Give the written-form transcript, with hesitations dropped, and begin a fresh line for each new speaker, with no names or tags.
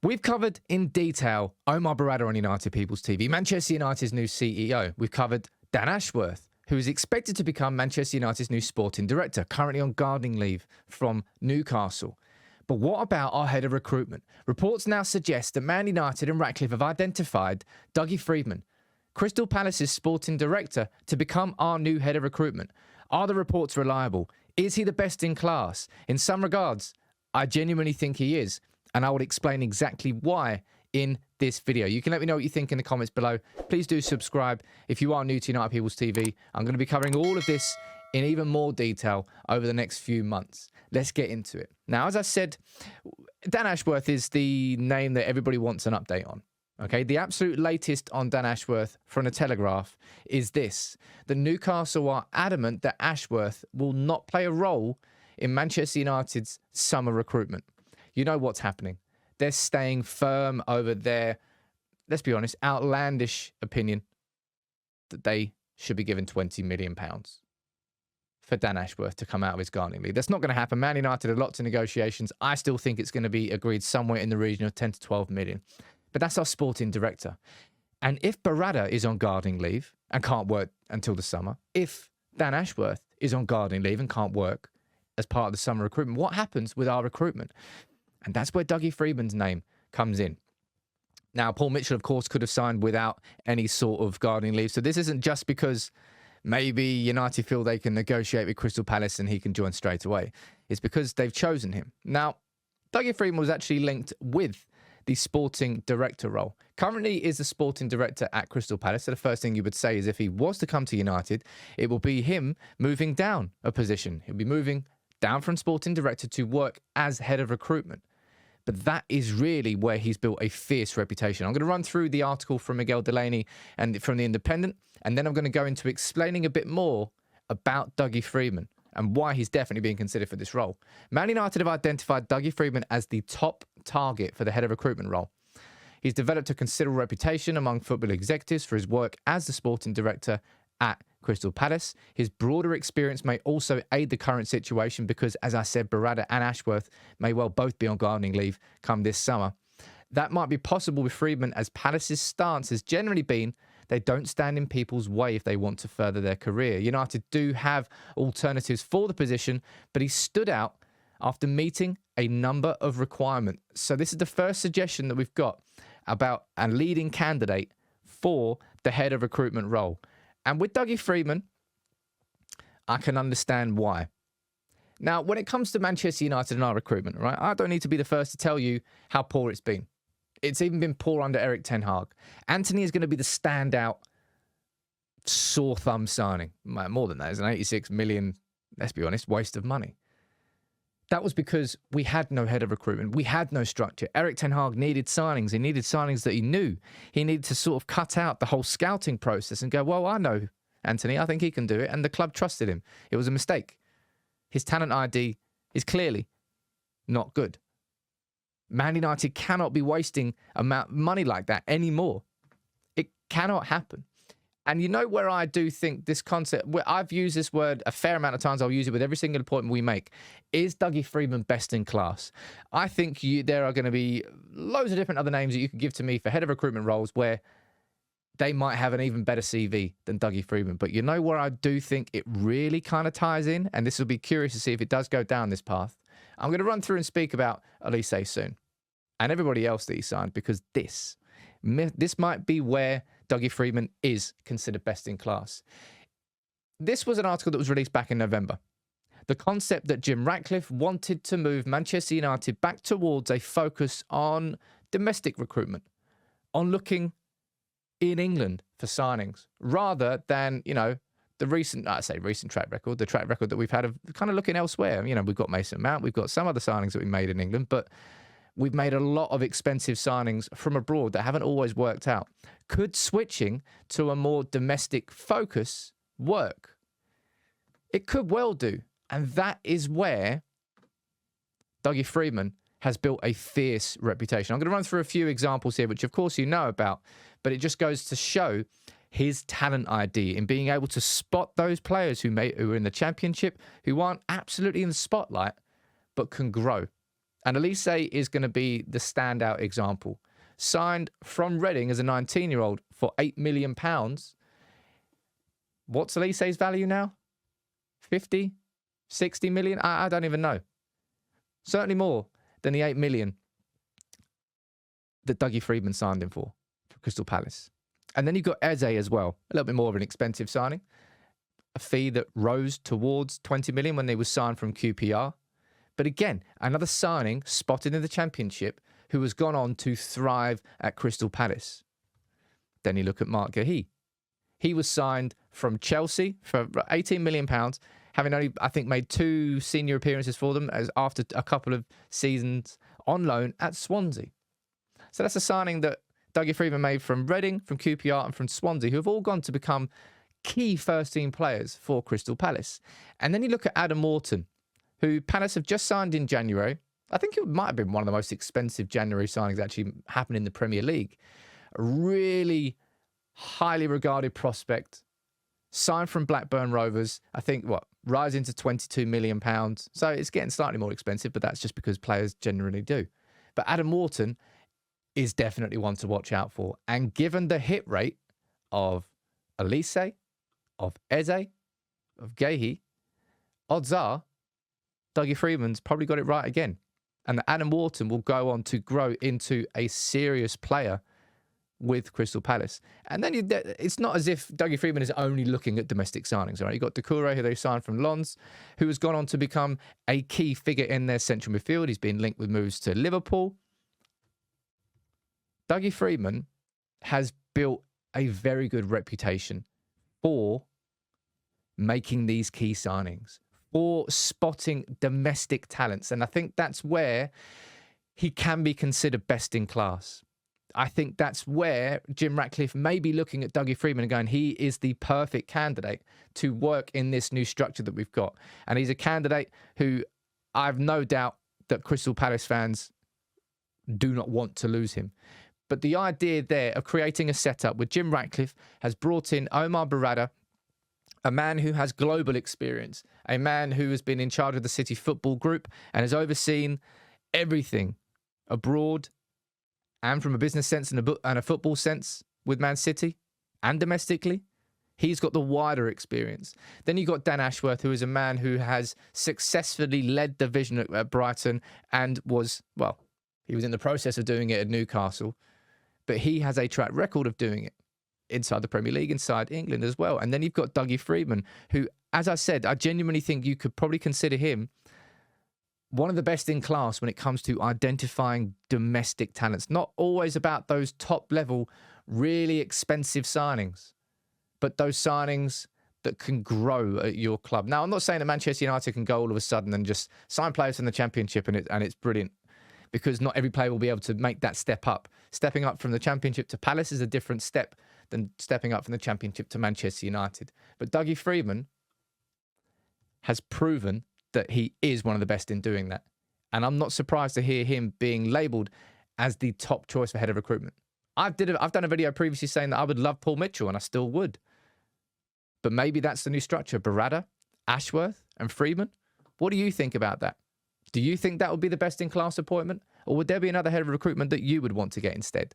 We've covered in detail Omar Barada on United People's TV, Manchester United's new CEO. We've covered Dan Ashworth, who is expected to become Manchester United's new sporting director, currently on gardening leave from Newcastle. But what about our head of recruitment? Reports now suggest that Man United and Ratcliffe have identified Dougie Freedman, Crystal Palace's sporting director, to become our new head of recruitment. Are the reports reliable? Is he the best in class? In some regards, I genuinely think he is, and I will explain exactly why in this video. You can let me know what you think in the comments below. Please do subscribe if you are new to United People's TV. I'm going to be covering all of this in even more detail over the next few months. Let's get into it. Now, as I said, Dan Ashworth is the name that everybody wants an update on. Okay, the absolute latest on Dan Ashworth from the Telegraph is this: the Newcastle are adamant that Ashworth will not play a role in Manchester United's summer recruitment. You know what's happening. They're staying firm over their, let's be honest, outlandish opinion that they should be given £20 million for Dan Ashworth to come out of his gardening leave. That's not going to happen. Man United had lots of negotiations. I still think it's going to be agreed somewhere in the region of 10 to 12 million. But that's our sporting director. And if Barada is on gardening leave and can't work until the summer, if Dan Ashworth is on gardening leave and can't work as part of the summer recruitment, what happens with our recruitment? And that's where Dougie Freedman's name comes in. Now, Paul Mitchell, of course, could have signed without any sort of gardening leave. So this isn't just because maybe United feel they can negotiate with Crystal Palace and he can join straight away. It's because they've chosen him. Now, Dougie Freedman was actually linked with the sporting director role. Currently is the sporting director at Crystal Palace. So the first thing you would say is if he was to come to United, it will be him moving down a position. He'll be moving down from sporting director to work as head of recruitment. But that is really where he's built a fierce reputation. I'm going to run through the article from Miguel Delaney and from The Independent, and then I'm going to go into explaining a bit more about Dougie Freedman and why he's definitely being considered for this role. Man United have identified Dougie Freedman as the top target for the head of recruitment role. He's developed a considerable reputation among football executives for his work as the sporting director at Crystal Palace. His broader experience may also aid the current situation because, as I said, Barada and Ashworth may well both be on gardening leave come this summer. That might be possible with Freedman, as Palace's stance has generally been they don't stand in people's way if they want to further their career. United do have alternatives for the position, but he stood out after meeting a number of requirements. So this is the first suggestion that we've got about a leading candidate for the head of recruitment role. And with Dougie Freedman, I can understand why. Now, when it comes to Manchester United and our recruitment, right, I don't need to be the first to tell you how poor it's been. It's even been poor under Erik ten Hag. Anthony is going to be the standout sore thumb signing. More than that, it's an 86 million, let's be honest, waste of money. That was because we had no head of recruitment. We had no structure. Erik ten Hag needed signings. He needed signings that he knew. He needed to sort of cut out the whole scouting process and go, well, I know Anthony. I think he can do it. And the club trusted him. It was a mistake. His talent ID is clearly not good. Man United cannot be wasting money like that anymore. It cannot happen. And you know where I do think this concept, where I've used this word a fair amount of times, I'll use it with every single appointment we make, is Dougie Freedman best in class? I think there are going to be loads of different other names that you could give to me for head of recruitment roles where they might have an even better CV than Dougie Freedman. But you know where I do think it really kind of ties in? And this will be curious to see if it does go down this path. I'm going to run through and speak about Elise soon and everybody else that he signed, because this might be where Dougie Freedman is considered best in class. This was an article that was released back in November. The concept that Jim Ratcliffe wanted to move Manchester United back towards a focus on domestic recruitment, on looking in England for signings, rather than, you know, the recent track record, the track record that we've had of kind of looking elsewhere. You know, we've got Mason Mount, we've got some other signings that we made in England, but we've made a lot of expensive signings from abroad that haven't always worked out. Could switching to a more domestic focus work? It could well do. And that is where Dougie Freedman has built a fierce reputation. I'm going to run through a few examples here, which of course you know about, but it just goes to show his talent ID in being able to spot those players who are in the Championship, who aren't absolutely in the spotlight, but can grow. And Elise is going to be the standout example. Signed from Reading as a 19-year-old for £8 million. What's Elise's value now? 50, 60 million? I don't even know. Certainly more than the 8 million that Dougie Freedman signed him for Crystal Palace. And then you've got Eze as well. A little bit more of an expensive signing. A fee that rose towards 20 million when they were signed from QPR. But again, another signing spotted in the Championship who has gone on to thrive at Crystal Palace. Then you look at Mark Gahey. He was signed from Chelsea for £18 million, having only, I think, made 2 senior appearances for them as after a couple of seasons on loan at Swansea. So that's a signing that Dougie Freedman made from Reading, from QPR and from Swansea, who have all gone to become key first-team players for Crystal Palace. And then you look at Adam Wharton, who Palace have just signed in January. I think it might have been one of the most expensive January signings that actually happened in the Premier League. A really highly regarded prospect, signed from Blackburn Rovers, I think, rising to £22 million. So it's getting slightly more expensive, but that's just because players generally do. But Adam Wharton is definitely one to watch out for. And given the hit rate of Elise, of Eze, of Gahey, odds are Dougie Freedman's probably got it right again. And that Adam Wharton will go on to grow into a serious player with Crystal Palace. And then it's not as if Dougie Freedman is only looking at domestic signings. Right? You've got Doucouré, who they signed from Lens, who has gone on to become a key figure in their central midfield. He's been linked with moves to Liverpool. Dougie Freedman has built a very good reputation for making these key signings, for spotting domestic talents. And I think that's where he can be considered best in class. I think that's where Jim Ratcliffe may be looking at Dougie Freedman and going, he is the perfect candidate to work in this new structure that we've got. And he's a candidate who I've no doubt that Crystal Palace fans do not want to lose him. But the idea there of creating a setup where Jim Ratcliffe has brought in Omar Barada, a man who has global experience, a man who has been in charge of the City Football Group and has overseen everything abroad and from a business sense and a football sense with Man City and domestically. He's got the wider experience. Then you've got Dan Ashworth, who is a man who has successfully led the division at Brighton and he was in the process of doing it at Newcastle. But he has a track record of doing it inside the Premier League, inside England as well. And then you've got Dougie Freedman, who, as I said, I genuinely think you could probably consider him one of the best in class when it comes to identifying domestic talents. Not always about those top-level, really expensive signings, but those signings that can grow at your club. Now, I'm not saying that Manchester United can go all of a sudden and just sign players from the Championship and it's brilliant, because not every player will be able to make that step up. Stepping up from the Championship to Palace is a different step than stepping up from the Championship to Manchester United. But Dougie Freedman has proven that he is one of the best in doing that. And I'm not surprised to hear him being labelled as the top choice for head of recruitment. I've done a video previously saying that I would love Paul Mitchell, and I still would. But maybe that's the new structure. Barada, Ashworth and Freedman. What do you think about that? Do you think that would be the best in class appointment? Or would there be another head of recruitment that you would want to get instead?